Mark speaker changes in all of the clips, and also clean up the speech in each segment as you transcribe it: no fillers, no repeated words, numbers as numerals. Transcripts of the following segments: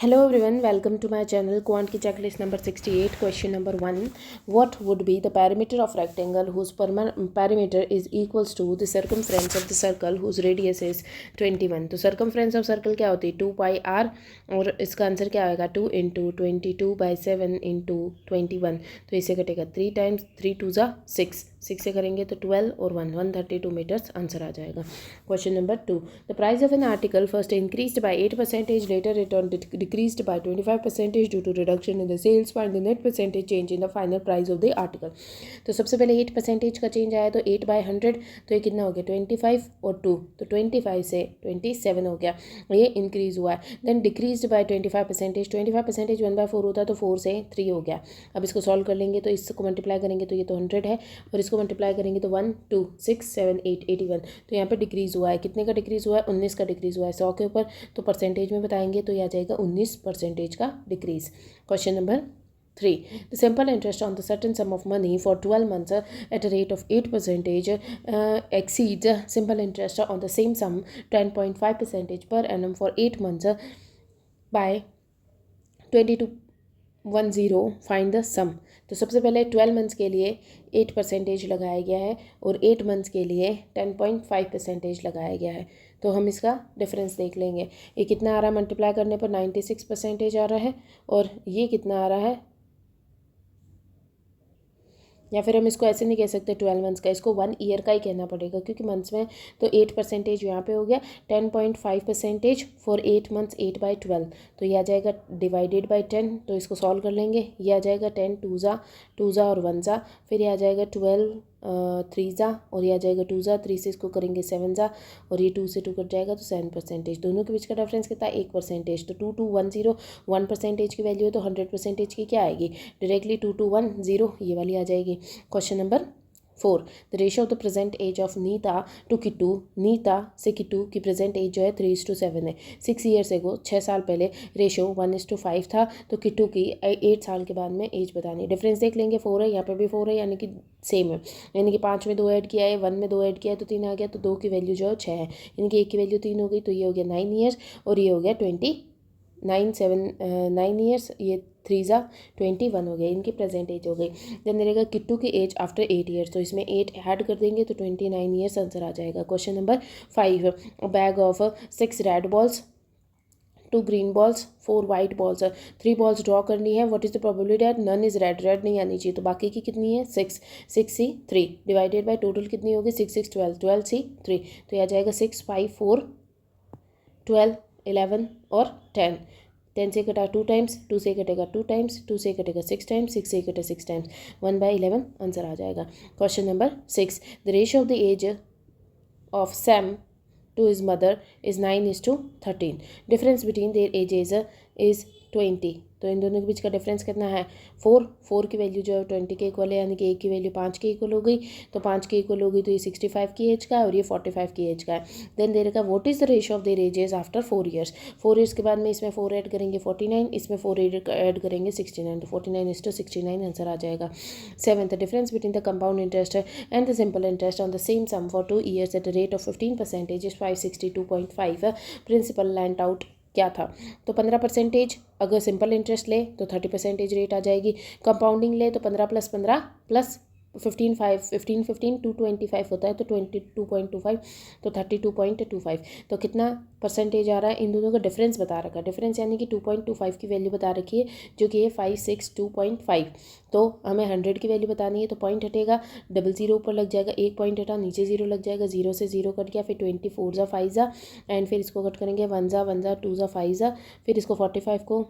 Speaker 1: Hello everyone, welcome to my channel Quant की checklist number 68. Question number 1. What would be the perimeter of rectangle whose perimeter is equals to the circumference of the circle whose radius is 21. तो circumference of circle क्या होती है 2 pi r और इसका answer क्या आएगा 2 into 22/7 into 21. तो इसे कटेगा 3 टाइम्स 3 2 ज़ा 6 से करेंगे तो 12 और 132 मीटर्स आंसर आ जाएगा. Question number 2. The price of an article first increased by 8%, later return decreased by 25% due to reduction in the sales. Find the net percentage change in the final price of the article. तो सबसे पहले 8% का change आया तो 8/100 तो ये कितना हो गया 25 और 2 तो 25 से 27 हो गया, ये इंक्रीज हुआ है. देन डिक्रीज बाय 25%, 25% 1/4 होता है तो 4 से 3 हो गया. अब इसको सॉल्व कर लेंगे तो इसको मल्टीप्लाई करेंगे तो ये तो 100 है और इसको मल्टीप्लाई करेंगे तो 1 2 6 7 8 81. तो यहाँ पे डिक्रीज हुआ है, कितने का डिक्रीज हुआ है 19 का डिक्रीज हुआ है 100 के ऊपर. तो परसेंटेज में बताएंगे तो यह आ जाएगा 19% का decrease. Question number 3. The simple interest on the certain sum of money for 12 months at a rate of 8% exceeds simple interest on the same sum 10.5% per annum for 8 months by 2210. Find the sum. तो सबसे पहले 12 months के लिए 8% लगाया गया है और 8 months के लिए 10.5% लगाया गया है. तो हम इसका डिफरेंस देख लेंगे. ये कितना आ रहा है मल्टीप्लाई करने पर 96% आ रहा है और ये कितना आ रहा है, या फिर हम इसको ऐसे नहीं कह सकते 12 मंथ्स का, इसको 1 ईयर का ही कहना पड़ेगा क्योंकि मंथ्स में तो 8% यहाँ पे हो गया. 10.5% फॉर 8 मंथ्स 8/12 तो ये आ जाएगा डिवाइडेड बाई 10. तो इसको सॉल्व कर लेंगे, ये आ जाएगा 10 2 ज़ा और 1 ज़ा, फिर ये आ जाएगा 12 3 ज़ा और ये आ जाएगा 2 ज़ा, 3 से इसको करेंगे 7 ज़ा और ये 2 से 2 कट जाएगा तो 7%. दोनों के बीच का डिफरेंस कितना 1%. तो 2210 1% की वैल्यू है तो 100% की क्या आएगी डायरेक्टली 2210 ये वाली आ जाएगी. Question number 4. The ratio of the present age of Nita to Kittu, Nita से किट्टू की प्रेजेंट एज जो है 3:7 है. 6 ईयर्स एगो 6 साल पहले रेशियो 1:5 था. तो किट्टू की 8 साल के बाद में एज बतानी. डिफरेंस देख लेंगे 4 है, यहाँ पे भी 4 है यानी कि सेम है, यानी कि 5 में 2 ऐड किया है, 1 में 2 ऐड किया है तो 3 आ गया. तो 2 की वैल्यू जो है 6 है, यानी कि 1 की वैल्यू 3 हो गई. तो ये हो गया 9 ईयर्स और ये हो गया 9 ईयर्स, ये 3 ज़ा 21 हो गया, इनकी प्रेजेंट एज हो गई. देन रहेगा किट्टू की एज आफ्टर 8 ईयर्स तो इसमें 8 ऐड कर देंगे तो 29 ईयर्स आंसर आ जाएगा. Question number 5. Bag of 6 red balls 2 green balls 4 white balls 3 balls draw करनी है. What is the probability that none is red, red नहीं आनी चाहिए. तो बाकी की कितनी है 6 सी 3 डिवाइडेड बाई टोटल कितनी होगी 6 6 12 12 सी 3 तो यह आ जाएगा 6 5 4 12 11 और 10. 10 से कटा 2 टाइम्स, 2 से कटेगा 2 टाइम्स, 2 से कटेगा 6 टाइम्स, 6 से कटे 6 टाइम्स, 1/11 आंसर आ जाएगा. Question number 6. The ratio of the age of Sam to his mother is 9:13. Difference between their ages is 20. तो इन दोनों के बीच का डिफरेंस कितना है 4 की वैल्यू जो है 20 के इक्वल है, यानी कि 1 की वैल्यू 5 के इक्वल हो गई. तो 5 के इक्वल हो गई तो ये 65 की एज का है और ये 45 की एज का है. देन दे रखा what is the ratio of their edges after 4 years. 4 years के बाद में इसमें 4 ऐड करेंगे 49, इसमें 4 ऐड करेंगे 69 तो 49:69 आंसर आ जाएगा. 7th difference between the compound interest and the simple interest on the same sum for 2 years at the rate of 15% is 562.5. Principal लैंड आउट क्या था. तो 15% अगर सिंपल इंटरेस्ट ले तो 30% रेट आ जाएगी. कंपाउंडिंग ले तो 15 + 15 + 15 225 होता है तो 22.25 तो 32.25. तो कितना परसेंटेज आ रहा है, इन दोनों का डिफरेंस बता रखा है. डिफरेंस यानी कि 2.25 की वैल्यू बता रखी है जो कि है 562.5. तो हमें 100 की वैल्यू बतानी है तो पॉइंट हटेगा, 00 ऊपर लग जाएगा, 1 पॉइंट हटा नीचे 0 लग जाएगा, 0 से 0 कट गया, फिर 24 ज़ा 5 ज़ा एंड फिर इसको कट करेंगे 1 ज़ा 1 ज़ा 2 ज़ा 5 ज़ा, फिर इसको 45 को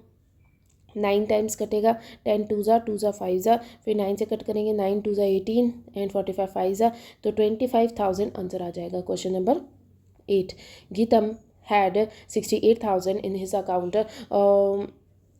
Speaker 1: 9 टाइम्स कटेगा, 10 2 ज़ा 2 ज़ा 5 ज़ा, फिर 9 से कट करेंगे 9 2 ज़ा 18 एंड 45 5 ज़ा तो 25,000 आंसर आ जाएगा. Question number 8. GITAM had 68,000 in his account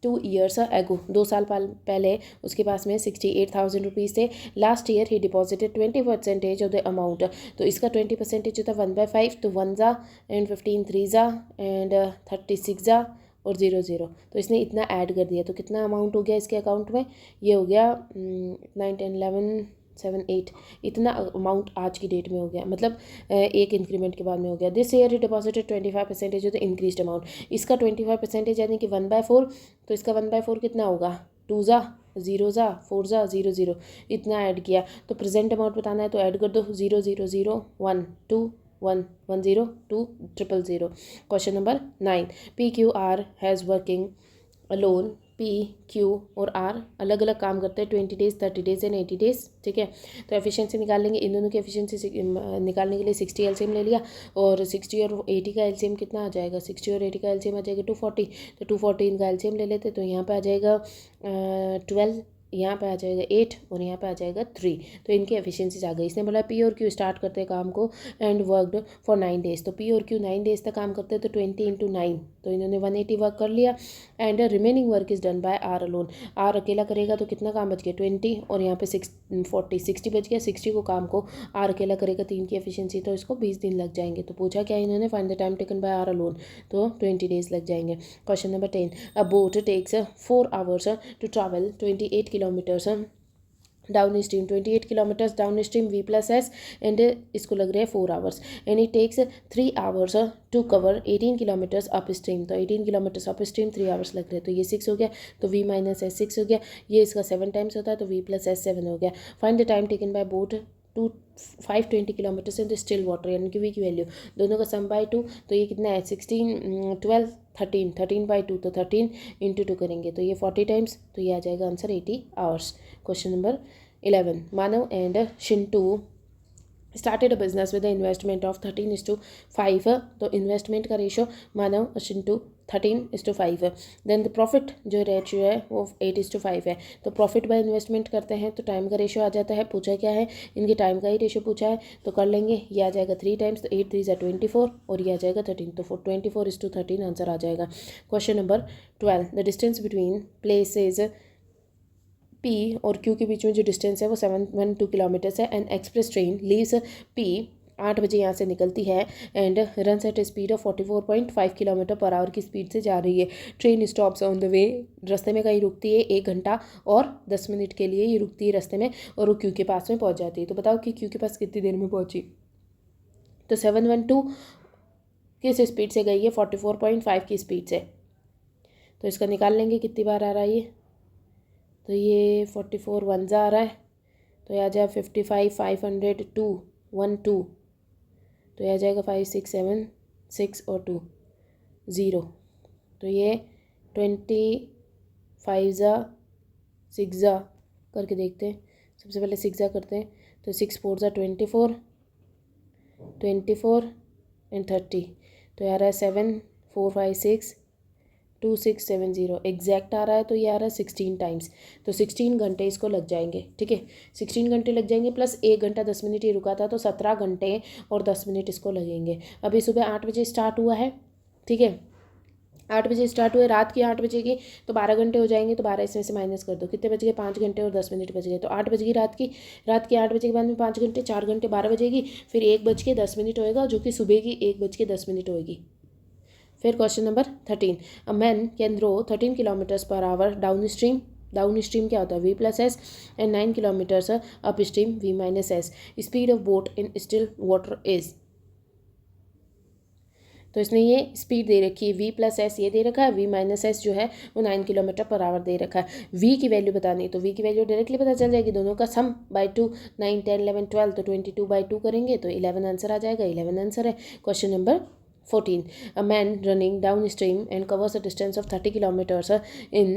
Speaker 1: 2 years ago, 2 साल पहले उसके पास में 68,000 रुपीज़ थे. Last year he deposited 20% of the amount. तो इसका 20% जो था 1/5 तो 1 ज़ा एंड 15 3 ज़ा एंड 36 ज़ा और 0 तो इसने इतना ऐड कर दिया. तो कितना अमाउंट हो गया इसके अकाउंट में, ये हो गया 9 10 11 7 8 इतना अमाउंट आज की डेट में हो गया, मतलब एक इंक्रीमेंट के बाद में हो गया। This year deposited 25% of the increased amount, इसका 25% यानी कि 1/4, तो इसका 1/4 कितना होगा, 2 ज़ा 0 ज़ा 4 ज़ा 0 0, इतना ऐड किया। तो प्रेजेंट अमाउंट बताना है तो ऐड कर दो, 0 0 0 1 2 1 1 0 2 0 0 0। Question number 9, PQR has working alone, P Q और आर अलग अलग काम करते हैं 20 डेज 30 डेज एंड 80 डेज, ठीक है। तो एफिशिएंसी निकाल लेंगे, इन दोनों की एफिशिएंसी निकालने के लिए 60 एलसीएम ले लिया, और 60 और 80 का एलसीएम कितना आ जाएगा, 60 और 80 का एलसीएम आ जाएगा 240, तो 240 इनका एलसीएम ले लेते, तो यहाँ पे आ जाएगा 12, यहाँ पे आ जाएगा 8 और यहाँ पे आ जाएगा 3, तो इनकी एफिशिएंसीज आ गई। इसने बोला पी और क्यू स्टार्ट करते हैं काम को एंड वर्कड फॉर 9 डेज, तो पी और क्यू 9 डेज तक काम करते हैं, तो 20 × 9, तो इन्होंने 180 वर्क कर लिया। And remaining work is done by R alone, R अकेला करेगा तो कितना काम बच गया 20, और यहाँ पे 60 बच गया, 60 को काम को आर अकेला करेगा, 3 की एफिशिएंसी, तो इसको 20 दिन लग जाएंगे। तो पूछा क्या इन्होंने, find the time taken by R alone, तो 20 डेज लग जाएंगे। Question number 10, a boat takes 4 hours to travel 28 kilometres downstream, 28 kilometres downstream V + S, and इसको लग रहा है 4 hours, and it takes 3 hours to cover 18 kilometres upstream, तो 18 kilometres up stream 3 hours लग रहे हैं, तो ये 6 हो गया, तो V - S 6 हो गया, ये इसका 7 टाइम्स होता है, तो V + S 7 हो गया। Find the time taken by boat to 520 kilometres in the still water, यानी कि V की वैल्यू दोनों का सम बाय 2, तो ये कितना है 16 12 13 13/2, तो 13 × 2 करेंगे तो ये 40 टाइम्स, तो ये आ जाएगा answer 80 hours। Question number 11, Manav and Shintu started a business with the investment of 13:5, तो इन्वेस्टमेंट का रेशो मानव और शिंटू 13:5 है। देन द प्रॉफिट जो रेशियो है वो 8:5 है, तो प्रॉफिट बाय इन्वेस्टमेंट करते हैं तो टाइम का रेशियो आ जाता है, पूछा क्या है इनके टाइम का ही रेशियो पूछा है, तो कर लेंगे, ये आ जाएगा 3 टाइम्स, तो 8 3 = 24, और ये आ जाएगा 13, तो 24:13 आंसर आ जाएगा। Question number 12, the distance between places P और Q के बीच में जो डिस्टेंस है वो 712 किलोमीटर्स है, and express train leaves P 8 बजे यहाँ से निकलती है, and runs at speed of 44.5 km/h की स्पीड से जा रही है। Train stops on the way, रास्ते में कहीं रुकती है 1 घंटा और 10 मिनट के लिए ये रुकती है रास्ते में, और वो Q के पास में पहुँच जाती है। तो बताओ कि Q के पास कितनी देर में पहुँची, तो 712 किस स्पीड से गई है, 44.5 की स्पीड से, तो इसका निकाल लेंगे कितनी बार आ रहा है ये, तो ये 44 1 आ रहा है, तो यह आ जाएगा 55 500 2 1 2, तो यह आ जाएगा 5 6 7 6 और 2 0, तो ये 25 6 करके देखते हैं। सबसे पहले 6 करते हैं, तो 6 4 24 24 एंड 30, तो ये आ रहा है 7 4 5 6 2 6 7 0 एग्जैक्ट आ रहा है, तो ये आ रहा है 16 टाइम्स, तो 16 घंटे इसको लग जाएंगे, ठीक है 16 घंटे लग जाएंगे, प्लस 1 घंटा 10 मिनट ये रुका था, तो 17 घंटे और 10 मिनट इसको लगेंगे। अभी सुबह 8 बजे स्टार्ट हुआ है, ठीक है 8 बजे स्टार्ट हुए, रात की 8 बजे की, तो 12 घंटे हो जाएंगे, तो 12 इसमें से माइनस कर दो, कितने बज गए 5 घंटे और 10 मिनट बज गए, तो 8 बज गई रात की 8 बजे के बाद में 5 घंटे 4 घंटे 12 बजेगी, फिर 1:10 होएगा जो कि सुबह की 1:10 होएगी। फिर question number 13, a man can row 13 km/h downstream, downstream क्या होता है V + S, and 9 kilometres upstream V - S, speed of boat in still water is, तो इसने ये स्पीड दे रखी है V + S ये दे रखा है, V - S जो है वो 9 km/h दे रखा है। V की वैल्यू बतानी है, तो V की वैल्यू डायरेक्टली पता चल जाएगी, दोनों का सम बाय 2 9 10 11 12, तो 22/2 करेंगे तो 11 आंसर आ जाएगा, 11 आंसर है। Question number 14, a man running downstream and covers a distance of 30 kilometers in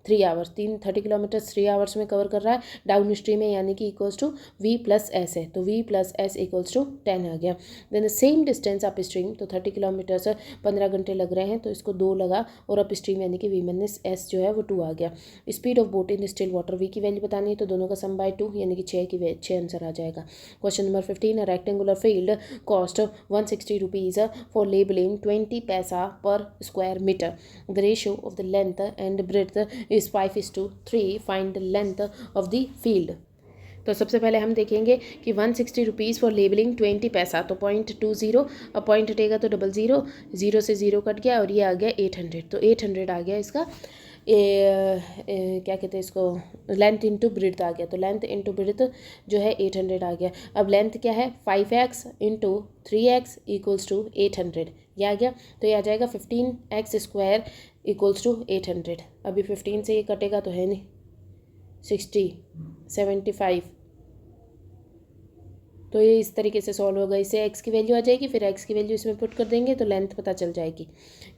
Speaker 1: 3 hours, 30 kilometres 3 hours में कवर कर रहा है, डाउन स्ट्रीम है यानी कि इक्वल्स टू V + S है, तो V + S इक्वल्स टू 10 आ गया। Then the same distance upstream, तो 30 किलोमीटर्स 15 घंटे लग रहे हैं, तो इसको 2 लगा, और अप स्ट्रीम यानी कि V - S जो है वो 2 आ गया। Speed of boat in still water, V की वैल्यू बतानी है, तो दोनों का सम बाय 2 यानी कि 6 आंसर आ जाएगा। Question number 15, a rectangular field cost 160 rupees for labelling 20 पैसा per square metre, the ratio of the length and breadth is 5:3, find the length of the field। तो सबसे पहले हम देखेंगे कि 160 रुपीज़ फॉर लेबलिंग 20 पैसा, तो 0.20, अब पॉइंट हटेगा तो 00, 0 से 0 कट गया, और ये आ गया 800, तो 800 आ गया इसका क्या कहते हैं इसको, लेंथ इंटू ब्रिड्थ आ गया, तो लेंथ इंटू ब्रिड्थ जो है 800 आ गया। अब लेंथ क्या है 5x into 3x equals to 800, ये आ गया। तो ये आ जाएगा 15x² इक्वल्स टू 800। अभी 15 से ये कटेगा तो है नहीं, 60, 75, तो ये इस तरीके से सॉल्व होगा। इससे x की वैल्यू आ जाएगी, फिर x की वैल्यू इसमें पुट कर देंगे तो लेंथ पता चल जाएगी।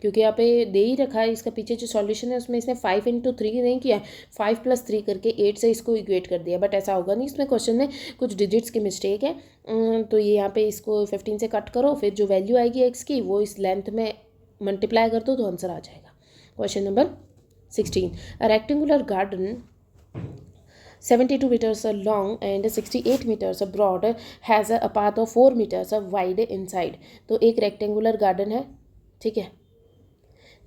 Speaker 1: क्योंकि यहाँ पे दे ही रखा है, इसका पीछे जो सॉल्यूशन है उसमें इसने 5 इंटू 3 नहीं किया, 5 + 3 करके 8 से इसको इक्वेट कर दिया, बट ऐसा होगा नहीं, इसमें क्वेश्चन में कुछ डिजिट्स की मिस्टेक है। तो ये यहाँ पे इसको 15 से कट करो, फिर जो वैल्यू आएगी x की वो इस लेंथ में मल्टीप्लाई कर दो तो आंसर आ जाएगा। Question number 16, a rectangular garden 72 meters long and 68 meters broad has a path of 4 meters wide inside। तो एक रेक्टेंगुलर गार्डन है, ठीक है,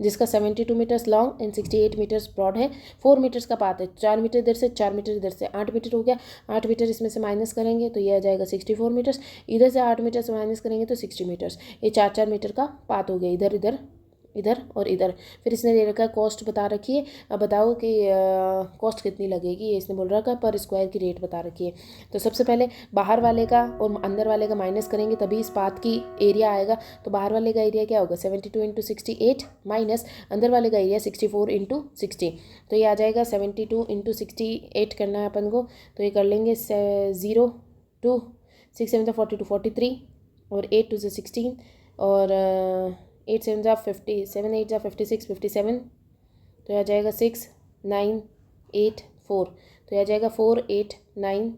Speaker 1: जिसका 72 metres long and 68 metres broad है, 4 मीटर्स का पाथ है, 4 मीटर इधर से 4 मीटर इधर से, 8 मीटर हो गया। 8 मीटर इसमें से माइनस करेंगे तो ये आ जाएगा 64 मीटर्स, इधर से 8 मीटर से माइनस करेंगे तो 60 मीटर्स। ये 4-4 मीटर का पाथ हो गया, इधर इधर इधर और इधर। फिर इसने दे रखा है कॉस्ट बता रखी है, अब बताओ कि कॉस्ट कितनी लगेगी, ये इसने बोल रखा है पर स्क्वायर की रेट बता रखी है। तो सबसे पहले बाहर वाले का और अंदर वाले का माइनस करेंगे तभी इस पाथ की एरिया आएगा। तो बाहर वाले का एरिया क्या होगा 72 इंटू 68 माइनस अंदर वाले का एरिया 64 इंटू 60। तो ये आ जाएगा 72 इंटू 68 करना है अपन को, तो ये कर लेंगे 0 2 6 7 42 43 और 8 2 16 और 8 7 50 7 8 56 57। तो यह आ जाएगा 6 9 8 4। तो यह आ जाएगा 4 8 9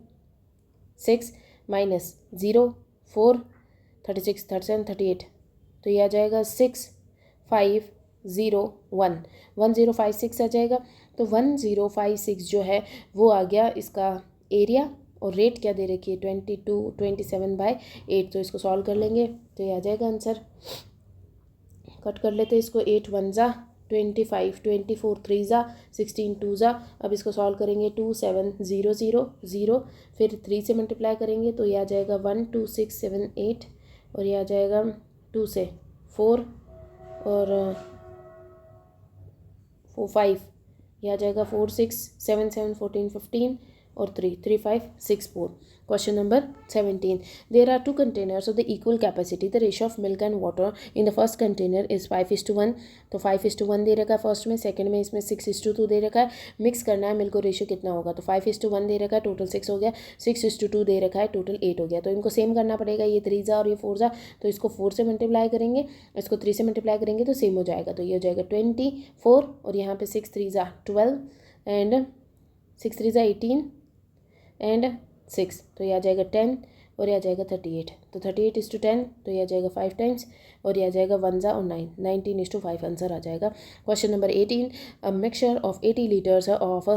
Speaker 1: 6 माइनस 0 4 36 37 38। तो यह आ जाएगा 6 5 0 1 1056 आ जाएगा। तो 1056 जो है वो आ गया इसका एरिया, और रेट क्या दे रखी है 27/8। तो इसको सॉल्व कर लेंगे तो ये आ जाएगा आंसर। कट कर लेते हैं इसको, 8 1 25 24 3 16 2 अब इसको सॉल्व करेंगे 2 7 0 0 0, फिर 3 से मल्टीप्लाई करेंगे तो ये आ जाएगा 1 2 6 7 8 और ये आ जाएगा 2 से 4 और 4 5, ये आ जाएगा 4 6 7 7 14 15 और 3 3 5 6 4। Question number 17. There are two containers of the equal capacity. The ratio of milk and water in the first container is 5:1. तो 5:1 दे रखा है फर्स्ट में, सेकंड में इसमें 6:2 दे रखा है। मिक्स करना है मिल्क को, रेशियो कितना होगा, तो 5:1 दे रखा है, टोटल 6 हो गया, 6:2 दे रखा है, टोटल 8 हो गया। तो इनको सेम करना पड़ेगा, ये 3 और ये 4 तो इसको 4 से मल्टीप्लाई करेंगे, इसको 3 से मल्टीप्लाई करेंगे तो सेम हो जाएगा। तो ये हो जाएगा 24 और यहाँ पे 6 3 12 एंड 6 3 18 एंड 6, तो ये आ जाएगा 10 और ये आ जाएगा 38। तो 38:10 तो ये आ जाएगा 5 टाइम्स और ये आ जाएगा 1 और 9 19:5 आंसर आ जाएगा। Question number 18, a mixture of 80 litres of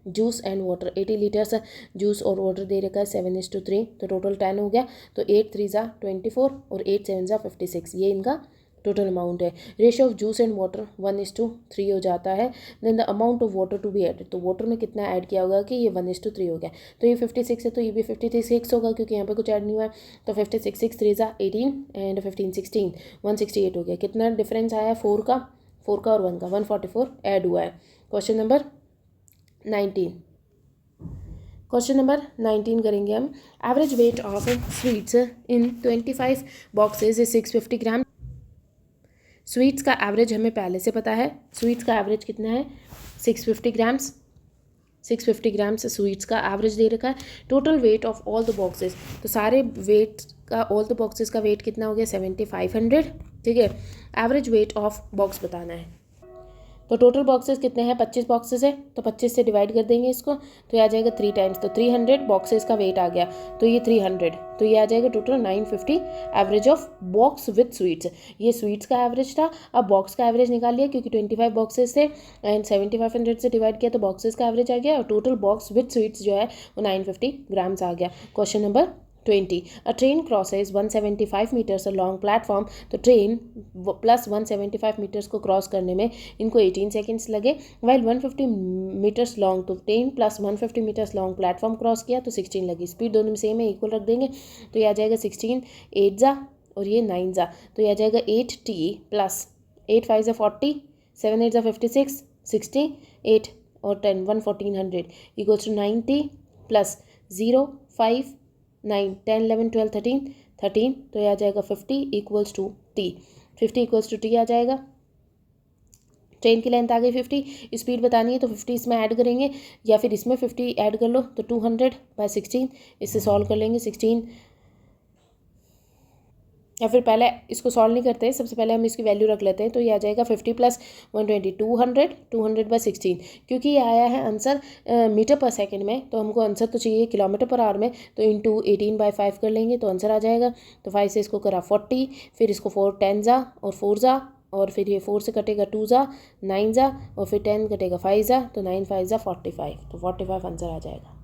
Speaker 1: juice and water. 80 litres juice और वाटर दे रखा है 7:3, तो टोटल 10 हो गया। तो 8 3 24 और 8 7 56, ये इनका टोटल अमाउंट है। Ratio of juice and water 1:3 हो जाता है। Then the amount of water to be added, तो वाटर में कितना ऐड किया होगा कि ये 1:3 हो गया। तो ये 56 है तो ये भी 56 होगा क्योंकि यहाँ पे कुछ ऐड नहीं हुआ है। तो 56 6 3 18 एंड 15 16 168 हो गया। कितना डिफरेंस आया 4 का और 1 का, 144 ऐड हुआ है। क्वेश्चन नंबर 19, क्वेश्चन नंबर 19 करेंगे हम। Average weight of sweets in 25 boxes is 650 gram. Sweets का एवरेज हमें पहले से पता है, स्वीट्स का एवरेज कितना है 650 ग्राम्स। 650 ग्राम्स स्वीट्स का एवरेज दे रखा है। Total weight of all the boxes, तो सारे वेट का ऑल द बॉक्सेस का वेट कितना हो गया 7500, ठीक है। एवरेज वेट ऑफ बॉक्स बताना है। तो टोटल बॉक्सेस कितने हैं 25 बॉक्सेस है, तो 25 से डिवाइड कर देंगे इसको तो ये आ जाएगा 3 टाइम्स, तो 300 बॉक्सेस का वेट आ गया। तो ये 300 तो ये आ जाएगा total 950 average of box with sweets. ये स्वीट्स का एवरेज था, अब बॉक्स का एवरेज निकाल लिया क्योंकि 25 बॉक्सेस थे एंड 7500 से डिवाइड किया तो बॉक्सेस का एवरेज आ गया और टोटल बॉक्स विद स्वीट्स जो है वो 950 ग्राम्स आ गया। Question number 20, a train crosses 175 meters a long platform। तो ट्रेन प्लस 175 मीटर्स को क्रॉस करने में इनको 18 सेकेंड्स लगे। वाइल 150 मीटर्स लॉन्ग, तो train plus 150 metres long platform cross किया तो 16 लगी। स्पीड दोनों में सेम है, इक्वल रख देंगे तो ये आ जाएगा 16 8 और ये 9 तो ये आ जाएगा 8t प्लस 8 5 40 7 8 56 68 और 10 1400 इक्वल्स टू 90 प्लस 0 5 9 10 11 12 13 तो यह आ जाएगा 50 equals to T 50 equals to T आ जाएगा। ट्रेन की लेंथ आ गई 50, स्पीड बतानी है तो 50 इसमें ऐड करेंगे या फिर इसमें 50 ऐड कर लो तो 200/16 इससे सॉल्व कर लेंगे 16 या फिर पहले इसको सॉल्व नहीं करते, सबसे पहले हम इसकी वैल्यू रख लेते हैं तो ये आ जाएगा 50 + 120 200/16 क्योंकि ये आया है आंसर मीटर पर सेकंड में तो हमको आंसर तो चाहिए किलोमीटर पर आवर में तो इंटू 18/5 कर लेंगे तो आंसर आ जाएगा। तो 5 से इसको करा 40, फिर इसको 4 10 जा और 4 जा और फिर ये 4 से कटेगा 2 जा 9 जा और फिर 10 कटेगा 5 जा तो 9 5 जा 45 तो 45 आंसर आ जाएगा।